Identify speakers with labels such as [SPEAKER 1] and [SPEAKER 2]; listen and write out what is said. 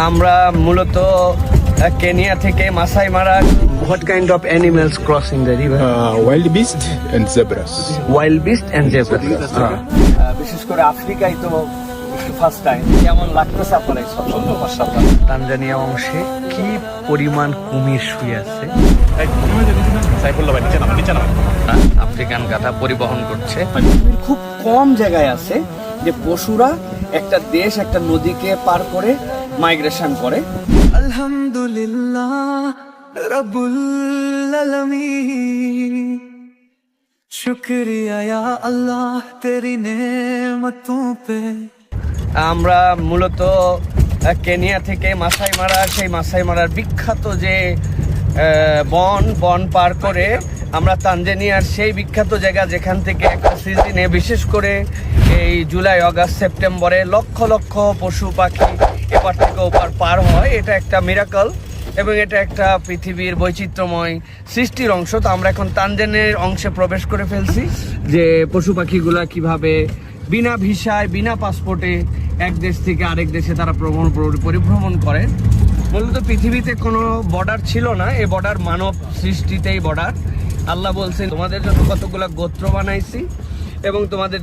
[SPEAKER 1] আমরা মূলত কেনিয়া থেকে মাসাই মারা। What kind of animals crossing the river?
[SPEAKER 2] Wild beast and zebras.
[SPEAKER 1] Wild beast and zebras. বিশেষ করে আফ্রিকায় তো ফার্স্ট টাইম। কেমন লাগতেছে আপনার এই সব? তানজানিয়া অংশে কি পরিমাণ কুমির শুয়ে আছে। আফ্রিকান গাধা পরিবহন করছে। খুব কম জায়গায় আছে যে পশুরা একটা দেশ একটা নদীকে পার করে মাইগ্রেশন করে।
[SPEAKER 3] আলহামদুলিল্লাহ রব্বুল আলামিন, শুকরিয়া ইয়া আল্লাহ তেরি নেমতোं पे।
[SPEAKER 1] আমরা মূলত কেনিয়া থেকে মাসাই মারা, সেই মাসাই মারার বিখ্যাত যে বন পার করে আমরা তানজানিয়ার সেই বিখ্যাত জায়গা যেখান থেকে একটা সিজনে বিশেষ করে এই জুলাই আগস্ট সেপ্টেম্বরে লক্ষ লক্ষ পশু পাখি এপার থেকে ওপার পার হয়। এটা একটা মিরাকল এবং এটা একটা পৃথিবীর বৈচিত্র্যময় সৃষ্টির অংশ। তো আমরা এখন তানজানিয়ার অংশে প্রবেশ করে ফেলছি, যে পশু পাখিগুলা কিভাবে বিনা ভিসায় বিনা পাসপোর্টে এক দেশ থেকে আরেক দেশে তারা পরিভ্রমণ করে। মূলত পৃথিবীতে কোনো বর্ডার ছিল না, এই বর্ডার মানব সৃষ্টিতেই বর্ডার। আল্লাহ বলছেন তোমাদের জন্য কতগুলা গোত্র বানাইছি এবং তোমাদের